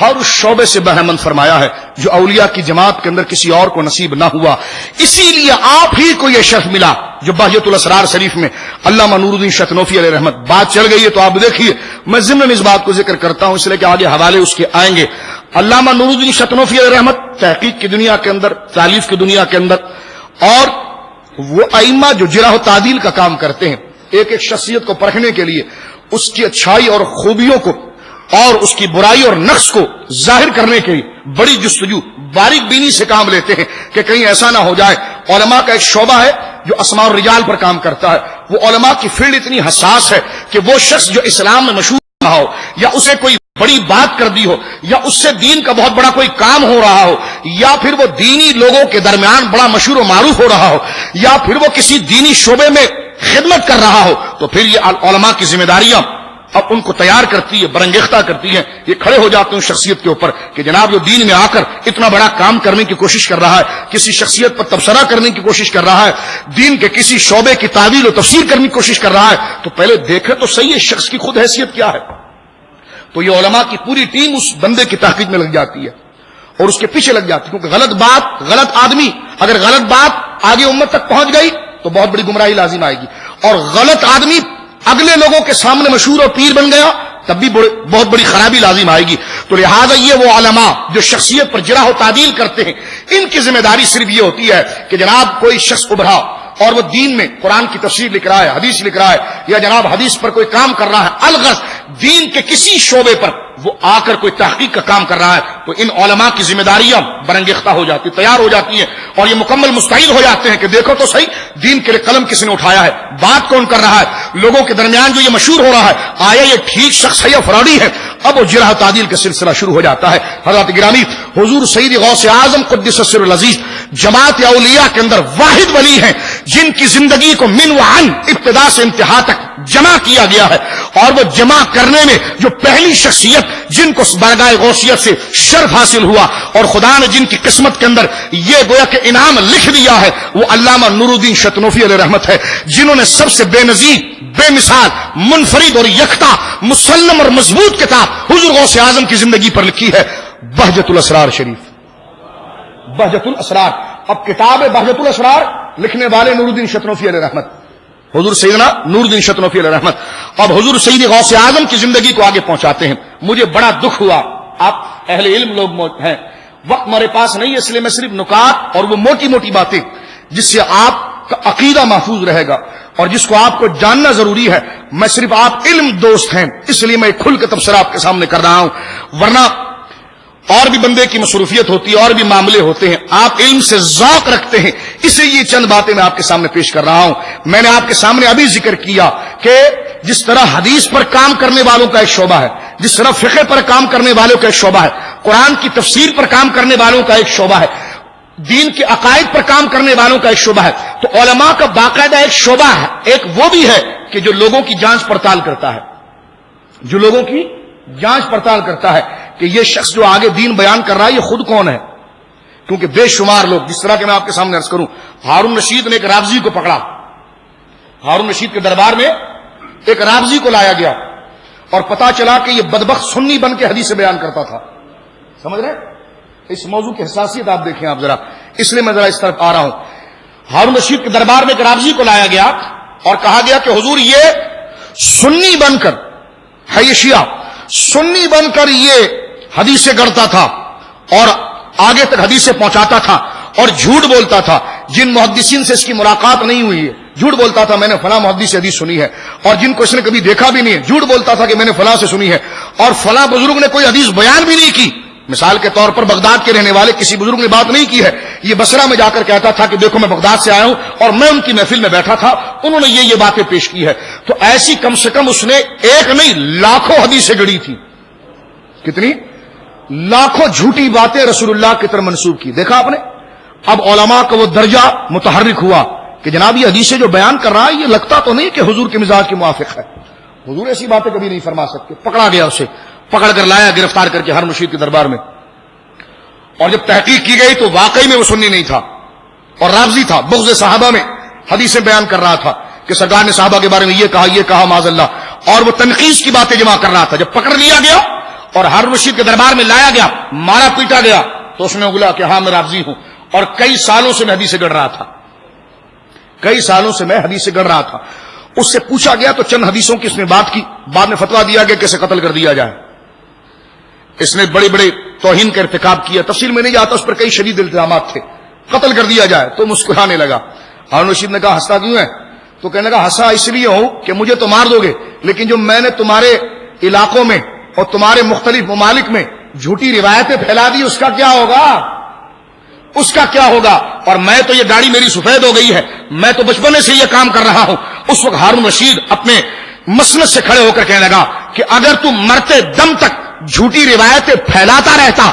ہر اس شعبے سے بہرمند فرمایا ہے جو اولیاء کی جماعت کے اندر کسی اور کو نصیب نہ ہوا. اسی لیے آپ ہی کو یہ شرف ملا جو بہجت الاسرار شریف میں علامہ نور الدین شتنوفی علیہ رحمت, بات چل گئی ہے تو آپ دیکھیے, میں ضمن اس بات کو ذکر کرتا ہوں اس لیے کہ آگے حوالے اس کے آئیں گے. علامہ نور الدین شتنوفی علیہ رحمت تحقیق کی دنیا کے اندر, تالیف کی دنیا کے اندر, اور وہ ائمہ جو جرح و تعدیل کا کام کرتے ہیں ایک ایک شخصیت کو پرکھنے کے لیے اس کی اچھائی اور خوبیوں کو اور اس کی برائی اور نقص کو ظاہر کرنے کے لیے بڑی جستجو باریک بینی سے کام لیتے ہیں کہ کہیں ایسا نہ ہو جائے. علماء کا ایک شعبہ ہے جو اسماء الرجال پر کام کرتا ہے, وہ علماء کی فیلڈ اتنی حساس ہے کہ وہ شخص جو اسلام میں مشہور رہا ہو یا اسے کوئی بڑی بات کر دی ہو یا اس سے دین کا بہت بڑا کوئی کام ہو رہا ہو یا پھر وہ دینی لوگوں کے درمیان بڑا مشہور و معروف ہو رہا ہو یا پھر وہ کسی دینی شعبے میں خدمت کر رہا ہو, تو پھر یہ علماء کی ذمہ داریاں اب ان کو تیار کرتی ہے, برانگیختہ کرتی ہیں. یہ کھڑے ہو جاتے ہیں شخصیت کے اوپر کہ جناب جو دین میں آ کر اتنا بڑا کام کرنے کی کوشش کر رہا ہے, کسی شخصیت پر تبصرہ کرنے کی کوشش کر رہا ہے, دین کے کسی شعبے کی تعویل و تفسیر کرنے کی کوشش کر رہا ہے, تو پہلے دیکھے تو صحیح ہے شخص کی خود حیثیت کیا ہے. تو یہ علماء کی پوری ٹیم اس بندے کی تحقیق میں لگ جاتی ہے اور اس کے پیچھے لگ جاتی ہے, کیونکہ غلط بات, غلط آدمی, اگر غلط بات آگے امت تک پہنچ گئی تو بہت بڑی گمراہی لازم آئے گی, اور غلط آدمی اگلے لوگوں کے سامنے مشہور اور پیر بن گیا تب بھی بہت بڑی خرابی لازم آئے گی. تو لہذا یہ وہ علماء جو شخصیت پر جرح و تعدیل کرتے ہیں ان کی ذمہ داری صرف یہ ہوتی ہے کہ جناب کوئی شخص ابھرا اور وہ دین میں قرآن کی تفسیر لکھ رہا ہے، حدیث لکھ رہا ہے، یا جناب حدیث پر کوئی کام کر رہا ہے، الغرض دین کے کسی شعبے پر وہ آ کر کوئی تحقیق کا کام کر رہا ہے، تو ان علماء کی ذمہ داریاں برانگیختہ ہو جاتی، تیار ہو جاتی ہیں، اور یہ مکمل مستعد ہو جاتے ہیں کہ دیکھو تو صحیح دین کے لیے قلم کس نے اٹھایا ہے، بات کون کر رہا ہے، لوگوں کے درمیان جو یہ مشہور ہو رہا ہے آیا یہ ٹھیک شخص ہے یا فراڈی ہے۔ اب وہ جرح تعدیل کا سلسلہ شروع ہو جاتا ہے۔ حضرت گرامی حضور سید غوث اعظم قدس سر العزیز جماعت اولیاء کے اندر واحد ولی ہیں جن کی زندگی کو من و عن ابتدا سے انتہا تک جمع کیا گیا ہے، اور وہ جمع کرنے میں جو پہلی شخصیت جن کو بارگاہ غوثیت سے شرف حاصل ہوا اور خدا نے جن کی قسمت کے اندر یہ گویا کہ انعام لکھ دیا ہے، وہ علامہ نور الدین شتنوفی علیہ رحمت ہے، جنہوں نے سب سے بے نظیر، بے مثال، منفرد اور یکتا، مسلم اور مضبوط کتاب حضور غوث اعظم کی زندگی پر لکھی ہے، بہجت الاسرار شریف، بہجت الاسرار۔ اب کتاب بہجت الاسرار لکھنے والے نور الدین شتنوفی علیہ رحمت، حضور سیدنا نور الدین شتنوفی علیہ رحمت، اب حضور سید غوث اعظم کی زندگی کو آگے پہنچاتے ہیں۔ مجھے بڑا دکھ ہوا، آپ اہل علم لوگ ہیں، وقت ہمارے پاس نہیں ہے، اس لیے میں صرف نکات اور وہ موٹی موٹی باتیں جس سے آپ کا عقیدہ محفوظ رہے گا اور جس کو آپ کو جاننا ضروری ہے، میں صرف آپ علم دوست ہیں اس لیے میں کھل کے تبصرہ آپ کے سامنے کر رہا ہوں، ورنہ اور بھی بندے کی مصروفیت ہوتی ہے اور بھی معاملے ہوتے ہیں، آپ علم سے ذوق رکھتے ہیں، اس لیے یہ چند باتیں میں آپ کے سامنے پیش کر رہا ہوں۔ میں نے آپ کے سامنے ابھی ذکر کیا کہ جس طرح حدیث پر کام کرنے والوں کا ایک شعبہ ہے، جس طرح فقہ پر کام کرنے والوں کا ایک شعبہ ہے، قرآن کی تفسیر پر کام کرنے والوں کا ایک شعبہ ہے، دین کے عقائد پر کام کرنے والوں کا ایک شعبہ ہے، تو علماء کا باقاعدہ ایک شعبہ ہے، ایک وہ بھی ہے کہ جو لوگوں کی جانچ پڑتال کرتا ہے، جو لوگوں کی جانچ پڑتال کرتا ہے کہ یہ شخص جو آگے دین بیان کر رہا ہے یہ خود کون ہے، کیونکہ بے شمار لوگ، جس طرح کہ میں آپ کے سامنے عرض کروں، ہارون رشید نے ایک رافضی کو پکڑا، ہارون رشید کے دربار میں ایک رافضی کو لایا گیا اور پتا چلا کہ یہ بدبخت سنی بن کے حدیث بیان کرتا تھا، سمجھ رہے؟ اس موضوع کی حساسیت آپ دیکھیں آپ ذرا، اس لیے میں ذرا اس طرف آ رہا ہوں۔ ہارون رشید کے دربار میں ایک رافضی کو لایا گیا اور کہا گیا کہ حضور یہ سنی بن کر ہے، یہ شیعہ سنی بن کر یہ حدیثیں گڑھتا تھا اور آگے تک حدیثیں پہنچاتا تھا اور جھوٹ بولتا تھا، جن محدثین سے اس کی ملاقات نہیں ہوئی ہے جھوٹ بولتا تھا میں نے فلاں محدث سے حدیث سنی ہے، اور جن کو اس نے کبھی دیکھا بھی نہیں ہے جھوٹ بولتا تھا کہ میں نے فلاں سے سنی ہے، اور فلاں بزرگ نے کوئی حدیث بیان بھی نہیں کی۔ مثال کے طور پر بغداد کے رہنے والے کسی بزرگ نے بات نہیں کی ہے، یہ بصرہ میں جا کر کہتا تھا کہ دیکھو میں بغداد سے آیا ہوں اور میں ان کی محفل میں بیٹھا تھا، انہوں نے یہ باتیں پیش کی ہے، تو ایسی کم سے کم اس نے ایک نہیں لاکھوں حدیثیں گڑھی تھی، کتنی لاکھوں جھوٹی باتیں رسول اللہ کی طرف منسوب کی۔ دیکھا آپ نے، اب علماء کا وہ درجہ متحرک ہوا کہ جناب یہ حدیثیں جو بیان کر رہا ہے یہ لگتا تو نہیں کہ حضور کے مزاج کے موافق ہے، حضور ایسی باتیں کبھی نہیں فرما سکتے۔ پکڑا گیا، اسے پکڑ کر لایا گرفتار کر کے ہارون رشید کے دربار میں، اور جب تحقیق کی گئی تو واقعی میں وہ سنی نہیں تھا اور رافضی تھا، بغض صحابہ میں حدیثیں بیان کر رہا تھا کہ سرکار نے صحابہ کے بارے میں یہ کہا معاذ اللہ، اور وہ تنقیص کی باتیں جمع کر رہا تھا۔ جب پکڑ لیا گیا اور ہارون رشید کے دربار میں لایا گیا، مارا پیٹا گیا، تو اس نے اگلا کہ ہاں میں رافضی ہوں اور کئی سالوں سے میں حدیثیں گڑھ رہا تھا، کئی سالوں سے میں حدیثیں گڑھ رہا تھا۔ اس سے پوچھا گیا تو چند حدیثوں کی اس نے بات کی، بعد میں فتویٰ دیا گیا کہ اسے قتل کر دیا جائے، اس نے بڑے بڑے توہین کا ارتکاب کیا، تفصیل میں نہیں جاتا، اس پر کئی شدید الزامات تھے، قتل کر دیا جائے، تو مسکرانے لگا۔ ہارون رشید نے کہا ہنستا کیوں ہے؟ تو کہنے لگا ہنسا اس لیے ہوں کہ مجھے تو مار دو گے، لیکن جو میں نے تمہارے علاقوں میں اور تمہارے مختلف ممالک میں جھوٹی روایتیں پھیلا دی، اس کا کیا ہوگا، اس کا کیا ہوگا؟ اور میں تو یہ داڑھی میری سفید ہو گئی ہے، میں تو بچپنے سے یہ کام کر رہا ہوں۔ اس وقت ہارون رشید اپنے مسند سے کھڑے ہو کر کہنے لگا کہ اگر تم مرتے دم تک جھوٹی روایتیں پھیلاتا رہتا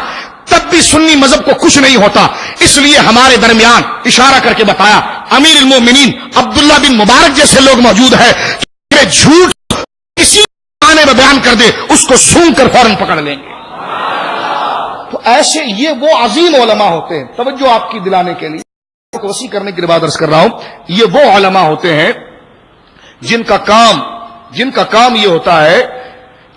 تب بھی سنی مذہب کو کچھ نہیں ہوتا، اس لیے ہمارے درمیان اشارہ کر کے بتایا امیر المومنین عبداللہ بن مبارک جیسے لوگ موجود ہیں کہ جھوٹ کسی آنے میں بیان کر دے اس کو سون کر فوراً پکڑ لیں گے۔ تو ایسے یہ وہ عظیم علماء ہوتے ہیں، توجہ آپ کی دلانے کے لیے وسیع کرنے کے بعد عرض کر رہا ہوں، یہ وہ علماء ہوتے ہیں جن کا کام یہ ہوتا ہے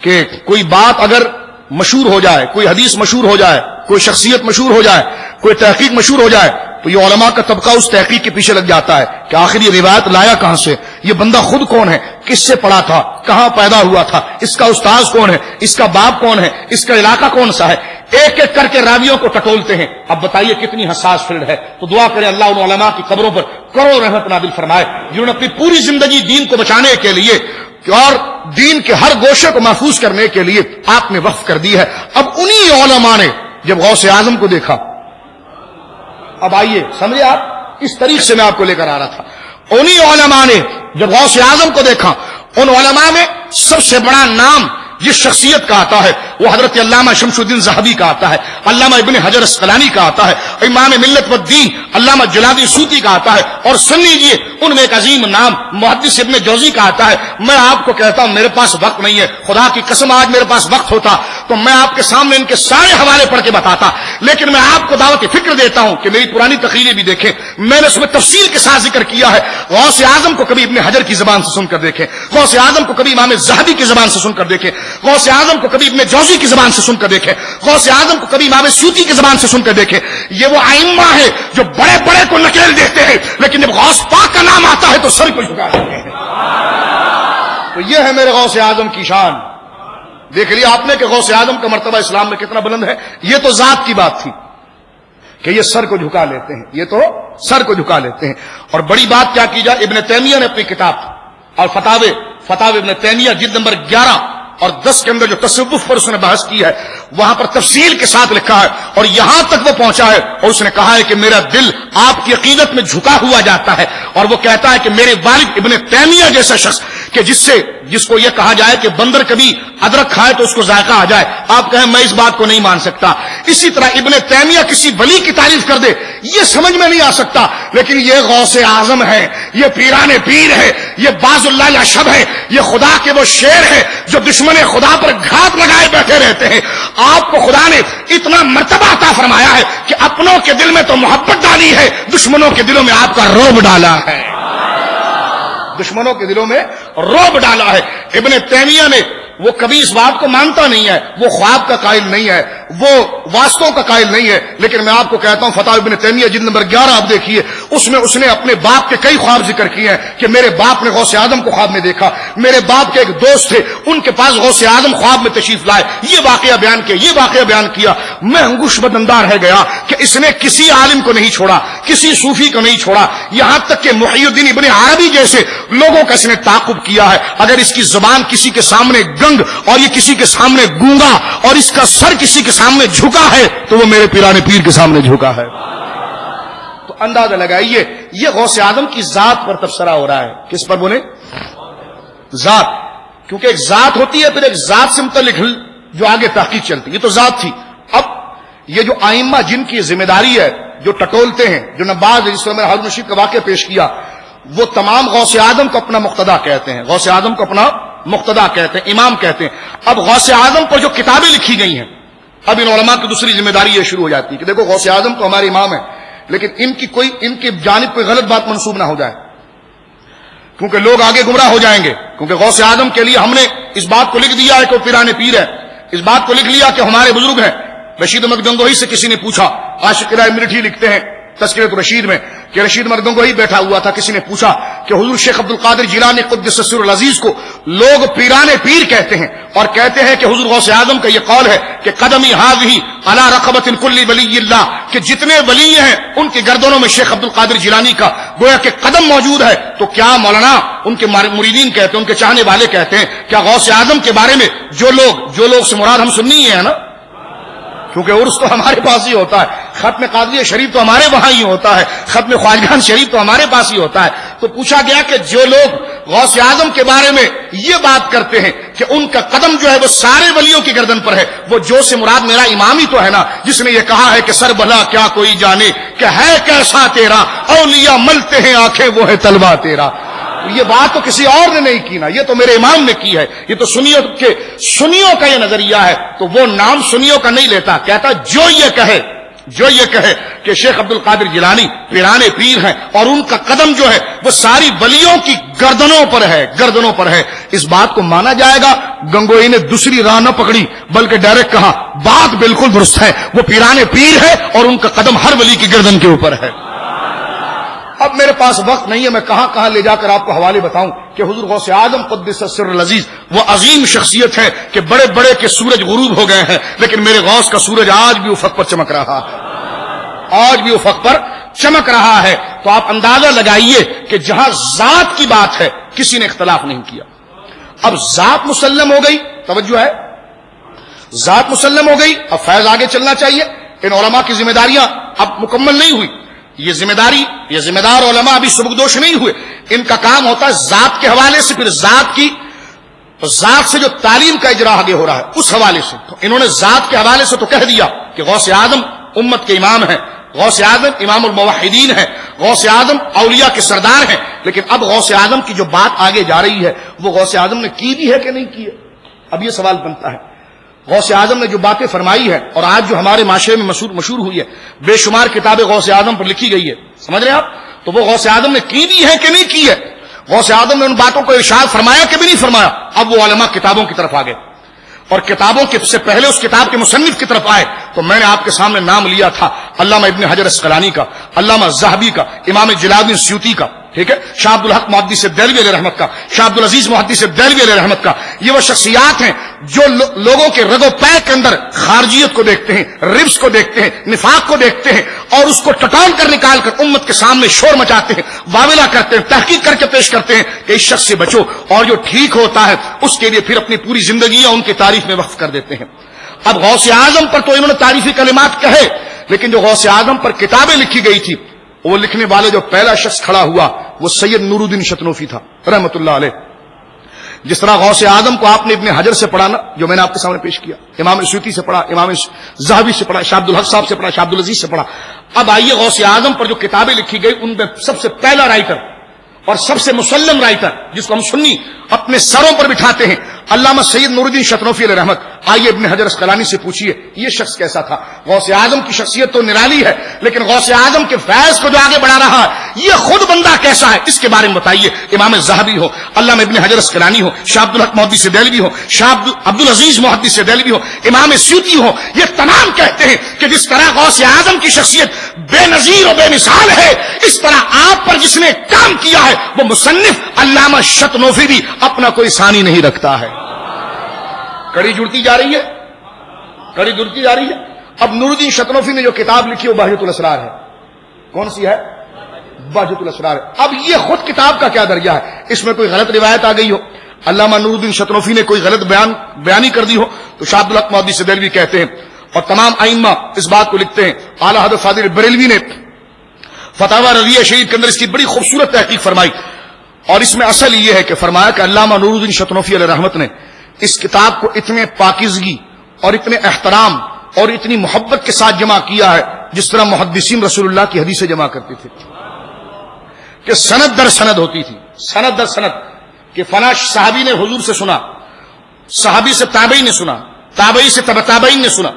کہ کوئی بات اگر مشہور ہو جائے، کوئی حدیث مشہور ہو جائے، کوئی شخصیت مشہور ہو جائے، کوئی تحقیق مشہور ہو جائے، تو یہ علماء کا طبقہ اس تحقیق کے پیچھے لگ جاتا ہے کہ آخر یہ روایت لایا کہاں سے، یہ بندہ خود کون ہے، کس سے پڑھا تھا، کہاں پیدا ہوا تھا، اس کا استاذ کون ہے، اس کا باپ کون ہے، اس کا علاقہ کون سا ہے۔ ایک ایک کر کے راویوں کو ٹٹولتے ہیں. اب بتائیے کتنی حساس فیلڈ ہے. تو دعا کریں اللہ ان علماء کی قبروں پر کروڑ رحمت نازل فرمائے جنہوں نے اپنی پوری زندگی دین کو بچانے کے لیے اور دین کے ہر گوشے کو محفوظ کرنے کے لیے آپ نے وقف کر دی ہے. اب انہی علماء نے جب غوث اعظم کو دیکھا, اب آئیے سمجھے آپ, اس طریقے سے میں آپ کو لے کر آ رہا تھا. انہی علماء نے جب غوث اعظم کو دیکھا, ان علماء میں سب سے بڑا نام جس شخصیت کا آتا ہے وہ حضرت علامہ شمس الدین ذہبی کا آتا ہے, علامہ ابن حجر اسقلانی کا آتا ہے, امام ملت والدین علامہ جلال سوطی کا آتا ہے, اور سن لیجیے ان میں ایک عظیم نام محدث ابن جوزی کا آتا ہے. میں آپ کو کہتا ہوں میرے پاس وقت نہیں ہے, خدا کی قسم آج میرے پاس وقت ہوتا تو میں آپ کے سامنے ان کے سارے حوالے پڑھ کے بتاتا, لیکن میں آپ کو دعوت فکر دیتا ہوں کہ میری پرانی تقریریں بھی دیکھیں, میں نے اس میں تفصیل کے ساتھ ذکر کیا ہے. غوث اعظم کو کبھی ابن حجر کی زبان سے سن کر دیکھیں, غوث اعظم کو کبھی امام ذہبی کی زبان سے سن کر دیکھیں, غوث اعظم کو کبھی ابن جوزی کی زبان سے سن کر دیکھیں, غوث اعظم کو کبھی امام سیوطی کی زبان سے سن کر دیکھیں. یہ وہ ائمہ ہے جو بڑے بڑے کو نکیل دیتے ہیں, لیکن جب غوث پاک کا نام آتا ہے تو سر کو جھکا دیتے ہیں. تو یہ ہے میرے غوث اعظم کی شان. دیکھ لیا آپ نے کہ غوث اعظم کا مرتبہ اسلام میں کتنا بلند ہے. یہ تو ذات کی بات تھی کہ یہ سر کو جھکا لیتے ہیں, یہ تو سر کو جھکا لیتے ہیں. اور بڑی بات کیا کی جائے, ابن تیمیہ نے اپنی کتاب اور فتاوے ابن تیمیہ جلد نمبر 11 اور 10 کے اندر جو تصوف پر اس نے بحث کی ہے وہاں پر تفصیل کے ساتھ لکھا ہے, اور یہاں تک وہ پہنچا ہے اور اس نے کہا ہے کہ میرا دل آپ کی عقیدت میں جھکا ہوا جاتا ہے. اور وہ کہتا ہے کہ میرے والد ابن تیمیہ جیسا شخص کہ جس کو یہ کہا جائے کہ بندر کبھی ادرک کھائے تو اس کو ذائقہ آ جائے, آپ کہیں میں اس بات کو نہیں مان سکتا. اسی طرح ابن تیمیہ کسی ولی کی تعریف کر دے یہ سمجھ میں نہیں آ سکتا, لیکن یہ غوث اعظم ہے, یہ پیران پیر ہے, یہ باز اللہ یا شب ہے, یہ خدا کے وہ شیر ہے جو دشمن خدا پر گھات لگائے بیٹھے رہتے ہیں. آپ کو خدا نے اتنا مرتبہ عطا فرمایا ہے کہ اپنوں کے دل میں تو محبت ڈالی ہے, دشمنوں کے دلوں میں آپ کا رعب ڈالا ہے, دشمنوں کے دلوں میں رعب ڈالا ہے. ابن تیمیہ نے وہ کبھی اس بات کو مانتا نہیں ہے, وہ خواب کا قائل نہیں ہے, وہ واسطوں کا قائل نہیں ہے, لیکن میں آپ کو کہتا ہوں فتاوی ابن تیمیہ جلد نمبر 11 آپ دیکھیے, اس نے اپنے باپ کے کئی خواب ذکر کیے ہیں کہ میرے باپ نے غوث اعظم کو خواب میں دیکھا, میرے باپ کے ایک دوست تھے ان کے پاس غوث اعظم خواب میں تشریف لائے, یہ واقعہ بیان کیا. میں انگوش بدندار رہ گیا کہ اس نے کسی عالم کو نہیں چھوڑا, کسی صوفی کو نہیں چھوڑا, یہاں تک کہ محی الدین ابن عربی جیسے لوگوں کا اس نے تعاقب کیا ہے. اگر اس کی زبان کسی کے سامنے گنگ اور یہ کسی کے سامنے گونگا اور اس کا سر کسی کے سامنے جھکا ہے تو وہ میرے پیرانے پیر کے سامنے جھکا ہے. تو اندازہ لگائیے یہ غوث اعظم کی ذات پر تبصرہ ہو رہا ہے. کس پر بولے؟ ذات, کیونکہ ایک ذات ہوتی ہے پھر ایک ذات سے متعلق جو آگے تحقیق چلتی, یہ تو ذات تھی. اب یہ جو ائمہ جن کی ذمہ داری ہے جو ٹٹولتے ہیں, جو نباز جس میں ہارون رشید کا واقعہ پیش کیا, وہ تمام غوث اعظم کو اپنا مقتدا کہتے ہیں, غوث اعظم کو اپنا مقتدا کہتے ہیں, امام کہتے ہیں. اب غوث اعظم پر جو کتابیں لکھی گئی ہیں, اب ان علماء کی دوسری ذمہ داری یہ شروع ہو جاتی ہے کہ دیکھو غوث اعظم تو ہمارے امام ہیں, لیکن ان کی جانب کوئی غلط بات منسوب نہ ہو جائے, کیونکہ لوگ آگے گمراہ ہو جائیں گے. کیونکہ غوث اعظم کے لیے ہم نے اس بات کو لکھ دیا ہے کہ وہ پیرانے پیر ہے, اس بات کو لکھ لیا کہ ہمارے بزرگ ہیں. رشید احمد گنگوہی سے کسی نے پوچھا, عاشق رائے مرٹھی لکھتے ہیں تذکرۃ رشید میں کہ رشید احمد گنگوہی بیٹھا ہوا تھا, کسی نے پوچھا کہ حضور شیخ عبد القادر جیلانی قدس سر العزیز کو لوگ پیرانے پیر کہتے ہیں, اور کہتے ہیں کہ حضور غوث اعظم کا یہ قول ہے کہ قدمی ہاذہی علی رقبۃ کل ولی اللہ, کہ جتنے ولی ہیں ان کی گردنوں میں شیخ عبد القادر جیلانی کا گویا کہ قدم موجود ہے. تو کیا مولانا ان کے مریدین کہتے ہیں, ان کے چاہنے والے کہتے ہیں کیا غوث اعظم کے بارے میں جو لوگ سے مراد ہم سنی ہیں نا, کیونکہ عرس تو ہمارے پاس ہی ہوتا ہے, ختم قادریہ شریف تو ہمارے وہاں ہی ہوتا ہے, ختم خواجگان شریف تو ہمارے پاس ہی ہوتا ہے. تو پوچھا گیا کہ جو لوگ غوث اعظم کے بارے میں یہ بات کرتے ہیں کہ ان کا قدم جو ہے وہ سارے ولیوں کی گردن پر ہے, وہ جو سے مراد میرا امام ہی تو ہے نا, جس نے یہ کہا ہے کہ سر بھلا کیا کوئی جانے کہ ہے کیسا تیرا, اولیاء ملتے ہیں آنکھیں وہ ہے طلبہ تیرا. یہ بات تو کسی اور نے نہیں کی نا, یہ تو میرے امام نے کی ہے. یہ تو سنیوں کا یہ نظریہ ہے, تو وہ نام سنیوں کا نہیں لیتا, کہتا جو یہ کہے کہ شیخ عبد القادر جیلانی پیرانے پیر ہیں اور ان کا قدم جو ہے وہ ساری ولیوں کی گردنوں پر ہے, اس بات کو مانا جائے گا. گنگوئی نے دوسری راہ نہ پکڑی بلکہ ڈائریکٹ کہا بات بالکل درست ہے, وہ پیرانے پیر ہے اور ان کا قدم ہر ولی کی گردن کے اوپر ہے. اب میرے پاس وقت نہیں ہے، میں کہاں کہاں لے جا کر آپ کو حوالے بتاؤں کہ حضور غوث اعظم قدس السر العزیز وہ عظیم شخصیت ہے کہ بڑے بڑے کے سورج غروب ہو گئے ہیں، لیکن میرے غوث کا سورج آج بھی افق پر چمک رہا ہے، آج بھی افق پر چمک رہا ہے۔ تو آپ اندازہ لگائیے کہ جہاں ذات کی بات ہے کسی نے اختلاف نہیں کیا۔ اب ذات مسلم ہو گئی، توجہ ہے، ذات مسلم ہو گئی، اب فیض آگے چلنا چاہیے۔ ان علماء کی ذمہ داریاں اب مکمل نہیں ہوئی، یہ ذمہ دار علماء ابھی سبکدوش نہیں ہوئے۔ ان کا کام ہوتا ہے ذات کے حوالے سے، پھر ذات سے جو تعلیم کا اجرا آگے ہو رہا ہے اس حوالے سے۔ تو انہوں نے ذات کے حوالے سے تو کہہ دیا کہ غوث اعظم امت کے امام ہیں، غوث اعظم امام الموحدین ہیں، غوث اعظم اولیاء کے سردار ہیں، لیکن اب غوث اعظم کی جو بات آگے جا رہی ہے وہ غوث اعظم نے کی بھی ہے کہ نہیں کی ہے؟ اب یہ سوال بنتا ہے۔ غوث اعظم نے جو باتیں فرمائی ہے اور آج جو ہمارے معاشرے میں مشہور ہوئی ہے، بے شمار کتابیں غوث اعظم پر لکھی گئی ہے، سمجھ رہے ہیں آپ؟ تو وہ غوث اعظم نے کی بھی ہے کہ نہیں کی ہے؟ غوث اعظم نے ان باتوں کو ارشاد فرمایا کہ بھی نہیں فرمایا؟ اب وہ علماء کتابوں کی طرف آ گئے، اور کتابوں کے سے پہلے اس کتاب کے مصنف کی طرف آئے تو میں نے آپ کے سامنے نام لیا تھا علامہ ابن حجر اسقلانی کا، علامہ ذہبی کا، امام جلال الدین سیوطی کا، ٹھیک ہے، شاہ عبد الحق محدث دہلوی علیہ رحمت کا، شاہ عبد العزیز محدث دہلوی علیہ رحمت کا۔ یہ وہ شخصیات ہیں جو لوگوں کے رگ و پے کے اندر خارجیت کو دیکھتے ہیں، ربس کو دیکھتے ہیں، نفاق کو دیکھتے ہیں، اور اس کو ٹٹول کر نکال کر امت کے سامنے شور مچاتے ہیں، واویلا کرتے ہیں، تحقیق کر کے پیش کرتے ہیں کہ اس شخص سے بچو، اور جو ٹھیک ہوتا ہے اس کے لیے پھر اپنی پوری زندگیاں ان کی تعریف میں وقف کر دیتے ہیں۔ اب غوث اعظم پر تو انہوں نے تعریفی کلمات کہے، لیکن جو غوث اعظم پر کتابیں لکھی گئی تھی وہ لکھنے والے جو پہلا شخص کھڑا ہوا وہ سید نور الدین شتنوفی تھا رحمت اللہ علیہ۔ جس طرح غوث اعظم کو آپ نے ابن حجر سے پڑھا نا، جو میں نے آپ کے سامنے پیش کیا، امام سیوطی سے پڑھا، امام ذہبی سے پڑھا، شاہ عبد الحق صاحب سے پڑھا، شاہ عبد العزیز سے پڑھا۔ اب آئیے غوث اعظم پر جو کتابیں لکھی گئی ان میں سب سے پہلا رائٹر اور سب سے مسلم رائٹر جس کو ہم سنی اپنے سروں پر بٹھاتے ہیں، علامہ سید نور الدین شتنوفی علیہ رحمت۔ آئیے ابن حجر اسقلانی سے پوچھیے یہ شخص کیسا تھا؟ غوث اعظم کی شخصیت تو نرالی ہے، لیکن غوث اعظم کے فیض کو جو آگے بڑھا رہا ہے یہ خود بندہ کیسا ہے، اس کے بارے میں بتائیے۔ امام ذہبی ہو، علامہ ابن حجر اسقلانی ہو، شاہ عبد الحق محدث دہلوی ہو، شاہ عبد العزیز محدث دہلوی ہو، امام سیوطی ہو، یہ تمام کہتے ہیں کہ جس طرح غوث اعظم کی شخصیت بے نظیر و بے مثال ہے، اس طرح آپ پر جس نے کام کیا ہے وہ مصنف علامہ شتنوفی بھی اپنا کوئی ثانی نہیں رکھتا ہے۔ کڑی جڑتی جا رہی ہے، کڑی جڑتی جا رہی ہے۔ اب نور الدین شتنوفی نے جو کتاب لکھی وہ بہجت الاسرار ہے۔ کون سی ہے؟ بہجت الاسرار ہے۔ اب یہ خود کتاب کا کیا درجہ ہے؟ اس میں کوئی غلط روایت آ گئی ہو، علامہ نور الدین شتنوفی نے کوئی غلط بیانی کر دی ہو تو شاہ عبد الحق محدث دہلوی کہتے ہیں، اور تمام ائمہ اس بات کو لکھتے ہیں۔ اعلی حضرت فاضل بریلوی نے فتاوی رضیہ شریف کے اندر اس کی بڑی خوبصورت تحقیق فرمائی، اور اس میں اصل یہ ہے کہ فرمایا کہ علامہ نور الدین شتنوفی علیہ رحمت نے اس کتاب کو اتنے پاکیزگی اور اتنے احترام اور اتنی محبت کے ساتھ جمع کیا ہے جس طرح محدثین رسول اللہ کی حدیثیں جمع کرتے تھے، کہ سند در سند ہوتی تھی، سند در سند، کہ فلاں صحابی نے حضور سے سنا، صحابی سے تابعی نے سنا، تابعی سے تبع تابعین نے سنا،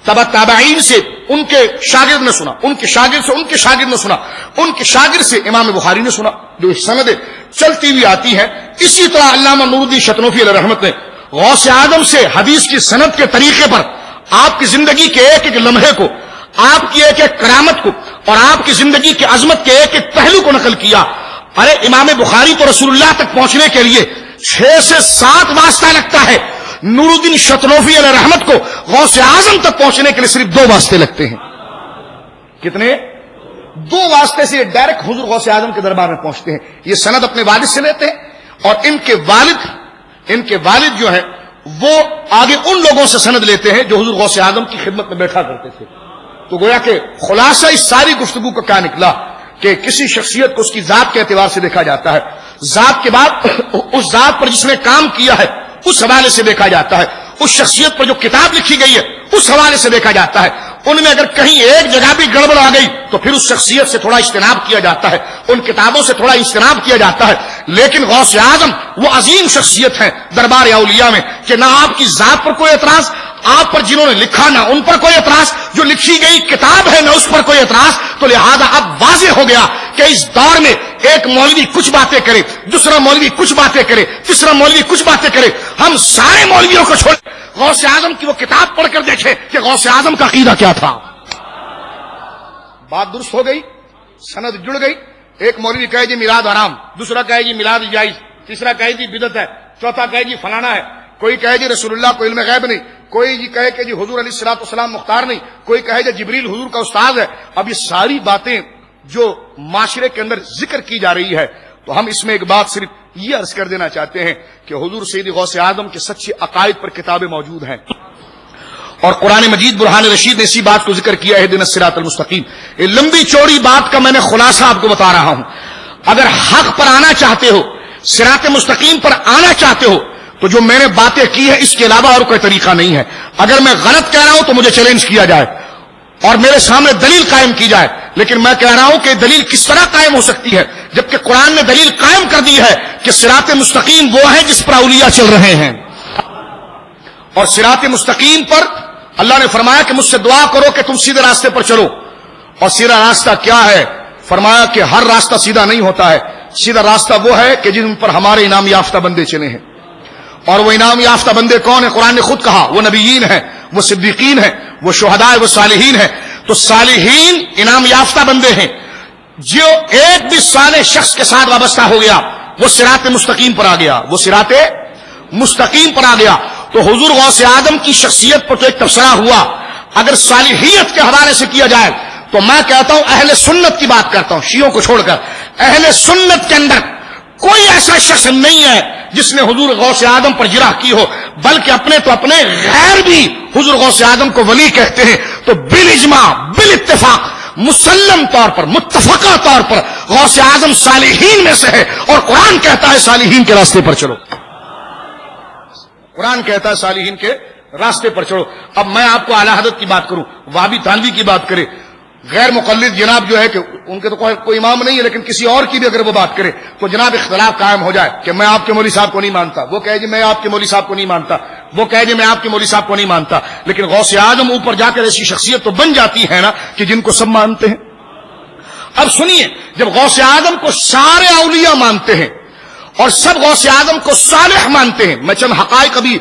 تبع تابعین سے ان کے شاگرد نے سنا، ان کے شاگرد سے ان کے شاگرد نے سنا، ان کے شاگرد سے امام بخاری نے سنا، جو سندیں چلتی ہوئی آتی ہیں۔ اسی طرح علامہ نور الدین شتنوفی علیہ رحمت نے غوث اعظم سے حدیث کی سند کے طریقے پر آپ کی زندگی کے ایک ایک لمحے کو، آپ کی ایک ایک کرامت کو اور آپ کی زندگی کی عظمت کے ایک ایک پہلو کو نقل کیا۔ ارے امام بخاری تو رسول اللہ تک پہنچنے کے لیے 6 سے 7 واسطہ لگتا ہے، نور الدین شتنوفی علیہ رحمت کو غوث اعظم تک پہنچنے کے لیے صرف 2 واسطے لگتے ہیں۔ کتنے؟ 2 واسطے سے ڈائریکٹ حضور غوث اعظم کے دربار میں پہنچتے ہیں۔ یہ سند اپنے والد سے لیتے ہیں، اور ان کے والد جو ہیں وہ آگے ان لوگوں سے سند لیتے ہیں جو حضور غوث اعظم کی خدمت میں بیٹھا کرتے تھے۔ تو گویا کہ خلاصہ اس ساری گفتگو کا کیا نکلا کہ کسی شخصیت کو اس کی ذات کے اعتبار سے دیکھا جاتا ہے، ذات کے بعد اس ذات پر جس نے کام کیا ہے اس حوالے سے دیکھا جاتا ہے، اس شخصیت پر جو کتاب لکھی گئی ہے اس حوالے سے دیکھا جاتا ہے۔ ان میں اگر کہیں ایک جگہ بھی گڑبڑ آ گئی تو پھر اس شخصیت سے تھوڑا اجتناب کیا جاتا ہے، ان کتابوں سے تھوڑا اجتناب کیا جاتا ہے۔ لیکن غوث اعظم وہ عظیم شخصیت ہے دربار اولیاء میں کہ نہ آپ کی ذات پر کوئی اعتراض، آپ پر جنہوں نے لکھا نہ ان پر کوئی اعتراض، جو لکھی گئی کتاب ہے نہ اس پر کوئی اعتراض۔ تو لہذا اب واضح ہو گیا کہ اس دور میں ایک مولوی کچھ باتیں کرے، دوسرا مولوی کچھ باتیں کرے، تیسرا مولوی کچھ باتیں کرے، ہم سارے مولویوں کو چھوڑ غوث اعظم کی وہ کتاب پڑھ کر دیکھیں کہ غوث اعظم کا عقیدہ کیا تھا۔ بات درست ہو گئی، سند جڑ گئی، ایک مولوی کہے جی میلاد حرام، دوسرا کہے جی میلاد جائز، تیسرا کہے جی بدعت ہے، چوتھا کہے جی فلانا ہے، کوئی کہے جی رسول اللہ کو علم غیب نہیں، کوئی جی کہے کہ جی حضور علیہ الصلوۃ والسلام مختار نہیں، کوئی کہے جی جبریل حضور کا استاد ہے. اب یہ ساری باتیں جو معاشرے کے اندر ذکر کی جا رہی ہے، تو ہم اس میں ایک بات صرف یہ عرض کر دینا چاہتے ہیں کہ حضور سید غوث اعظم کے سچے عقائد پر کتابیں موجود ہیں، اور قرآن مجید برہان رشید نے اسی بات کو ذکر کیا ہے، اہدنا الصراط المستقیم. یہ لمبی چوڑی بات کا میں نے خلاصہ آپ کو بتا رہا ہوں. اگر حق پر آنا چاہتے ہو، صراط مستقیم پر آنا چاہتے ہو، تو جو میں نے باتیں کی ہے اس کے علاوہ اور کوئی طریقہ نہیں ہے. اگر میں غلط کہہ رہا ہوں تو مجھے چیلنج کیا جائے اور میرے سامنے دلیل قائم کی جائے، لیکن میں کہہ رہا ہوں کہ دلیل کس طرح قائم ہو سکتی ہے جبکہ قرآن نے دلیل قائم کر دی ہے کہ صراط مستقیم وہ ہے جس پر اولیاء چل رہے ہیں. اور صراط مستقیم پر اللہ نے فرمایا کہ مجھ سے دعا کرو کہ تم سیدھے راستے پر چلو. اور سیدھا راستہ کیا ہے؟ فرمایا کہ ہر راستہ سیدھا نہیں ہوتا ہے، سیدھا راستہ وہ ہے کہ جن پر ہمارے انعام یافتہ بندے چلے ہیں. اور وہ انعام یافتہ بندے کون ہیں؟ قرآن نے خود کہا وہ نبیین ہیں، وہ صدیقین ہیں، وہ شہداء، وہ صالحین ہیں. تو صالحین انعام یافتہ بندے ہیں. جو ایک بھی صالح شخص کے ساتھ وابستہ ہو گیا وہ صراط مستقیم پر آ گیا، وہ صراط مستقیم پر آ گیا. تو حضور غوث اعظم کی شخصیت پر تو ایک تبصرہ ہوا. اگر صالحیت کے حوالے سے کیا جائے تو میں کہتا ہوں اہل سنت کی بات کرتا ہوں، شیعوں کو چھوڑ کر. اہل سنت کے اندر کوئی ایسا شخص نہیں ہے جس نے حضور غوث اعظم پر جرح کی ہو، بلکہ اپنے تو اپنے غیر بھی حضور غوث اعظم کو ولی کہتے ہیں. تو بالاجماع بالاتفاق مسلم طور پر متفقہ طور پر غوث اعظم صالحین میں سے ہے، اور قرآن کہتا ہے صالحین کے راستے پر چلو. قرآن کہتا ہے صالحین کے راستے پر چلو. اب میں آپ کو اعلی حضرت کی بات کروں، وہابی تھانوی کی بات کرے، غیر مقلد جناب جو ہے کہ ان کے تو کوئی امام نہیں ہے، لیکن کسی اور کی بھی اگر وہ بات کرے تو جناب اختلاف قائم ہو جائے کہ میں آپ کے مولوی صاحب کو نہیں مانتا، وہ کہے جی میں آپ کے مولوی صاحب کو نہیں مانتا، وہ کہے جی میں آپ کے مولوی صاحب کو نہیں مانتا. لیکن غوث اعظم اوپر جا کر ایسی شخصیت تو بن جاتی ہے نا کہ جن کو سب مانتے ہیں. اب سنیے، جب غوث اعظم کو سارے اولیاء مانتے ہیں اور سب غوث اعظم کو صالح مانتے ہیں، میں چند حقائق ابھی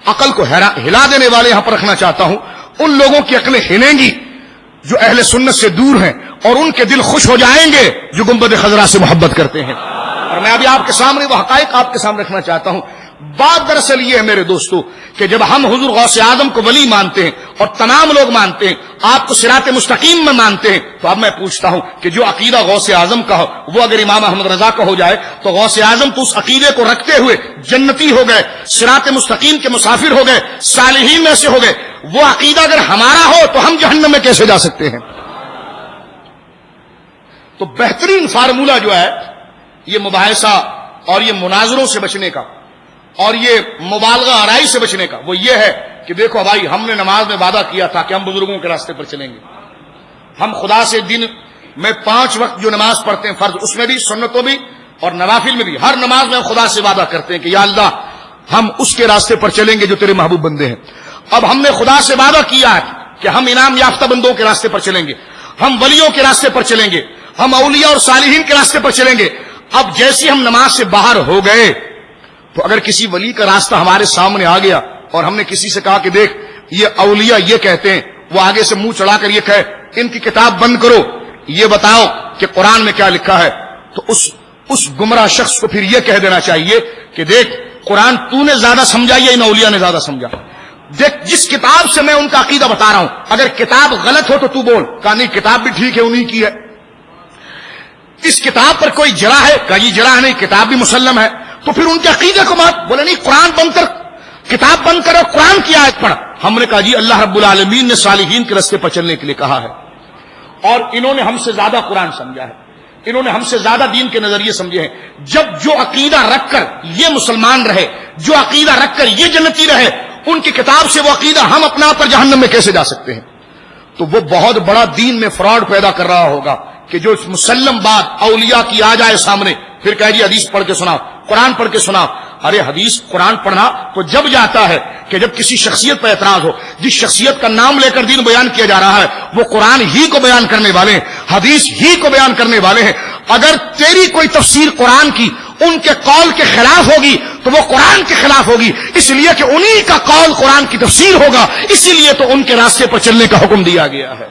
عقل کو ہلا دینے والے یہاں پر رکھنا چاہتا ہوں. ان لوگوں کی عقلیں ہلیں گی جو اہل سنت سے دور ہیں، اور ان کے دل خوش ہو جائیں گے جو گنبد خضرا سے محبت کرتے ہیں. اور میں ابھی آپ کے سامنے وہ حقائق آپ کے سامنے رکھنا چاہتا ہوں. بات دراصل یہ ہے میرے دوستو کہ جب ہم حضور غوث اعظم کو ولی مانتے ہیں اور تمام لوگ مانتے ہیں، آپ کو صراط مستقیم میں مانتے ہیں، تو اب میں پوچھتا ہوں کہ جو عقیدہ غوث اعظم کا ہو وہ اگر امام احمد رضا کا ہو جائے تو غوث اعظم تو اس عقیدے کو رکھتے ہوئے جنتی ہو گئے، صراط مستقیم کے مسافر ہو گئے، صالحین میں سے ہو گئے. وہ عقیدہ اگر ہمارا ہو تو ہم جہنم میں کیسے جا سکتے ہیں؟ تو بہترین فارمولہ جو ہے یہ مباحثہ اور یہ مناظروں سے بچنے کا اور یہ مبالغہ آرائی سے بچنے کا وہ یہ ہے کہ دیکھو بھائی، ہم نے نماز میں وعدہ کیا تھا کہ ہم بزرگوں کے راستے پر چلیں گے. ہم خدا سے دن میں 5 وقت جو نماز پڑھتے ہیں فرض، اس میں بھی سنتوں بھی اور نوافل میں بھی، ہر نماز میں ہم خدا سے وعدہ کرتے ہیں کہ یا اللہ ہم اس کے راستے پر چلیں گے جو تیرے محبوب بندے ہیں. اب ہم نے خدا سے وعدہ کیا ہے کہ ہم انعام یافتہ بندوں کے راستے پر چلیں گے، ہم ولیوں کے راستے پر چلیں گے، ہم اولیاء اور صالحین کے راستے پر چلیں گے. اب جیسے ہم نماز سے باہر ہو گئے تو اگر کسی ولی کا راستہ ہمارے سامنے آ گیا اور ہم نے کسی سے کہا کہ دیکھ یہ اولیاء یہ کہتے ہیں، وہ آگے سے منہ چڑھا کر یہ کہے ان کی کتاب بند کرو، یہ بتاؤ کہ قرآن میں کیا لکھا ہے، تو اس گمراہ شخص کو پھر یہ کہہ دینا چاہیے کہ دیکھ قرآن تو نے زیادہ سمجھا یا ان اولیاء نے زیادہ سمجھا. دیکھ جس کتاب سے میں ان کا عقیدہ بتا رہا ہوں اگر کتاب غلط ہو تو تو بول، کہا نہیں کتاب بھی ٹھیک ہے انہی کی ہے. اس کتاب پر کوئی جرح ہے، کہا یہ جرح نہیں، کتاب بھی مسلم ہے. تو پھر ان کے عقیدے کو مات، بولے نہیں قرآن بند کر، کتاب بند کرو، قرآن کی آیت پڑھ. ہم نے کہا جی اللہ رب العالمین نے صالحین کے راستے پر چلنے کے لیے کہا ہے، اور انہوں نے ہم سے زیادہ قرآن سمجھا ہے، انہوں نے ہم سے زیادہ دین کے نظریے سمجھے ہیں. جب جو عقیدہ رکھ کر یہ مسلمان رہے، جو عقیدہ رکھ کر یہ جنتی رہے، ان کی کتاب سے وہ عقیدہ ہم اپنا پر جہنم میں کیسے جا سکتے ہیں؟ تو وہ بہت بڑا دین میں فراڈ پیدا کر رہا ہوگا کہ جو مسلم بات اولیاء کی آ جائے سامنے پھر کہے جی حدیث پڑھ کے سناؤ، قرآن پڑھ کے سناؤ. ارے حدیث قرآن پڑھنا تو جب جاتا ہے کہ جب کسی شخصیت پر اعتراض ہو، جس شخصیت کا نام لے کر دین بیان کیا جا رہا ہے وہ قرآن ہی کو بیان کرنے والے ہیں، حدیث ہی کو بیان کرنے والے ہیں. اگر تیری کوئی تفسیر قرآن کی ان کے قول کے خلاف ہوگی تو وہ قرآن کے خلاف ہوگی، اس لیے کہ انہی کا قول قرآن کی تفسیر ہوگا، اسی لیے تو ان کے راستے پر چلنے کا حکم دیا گیا ہے.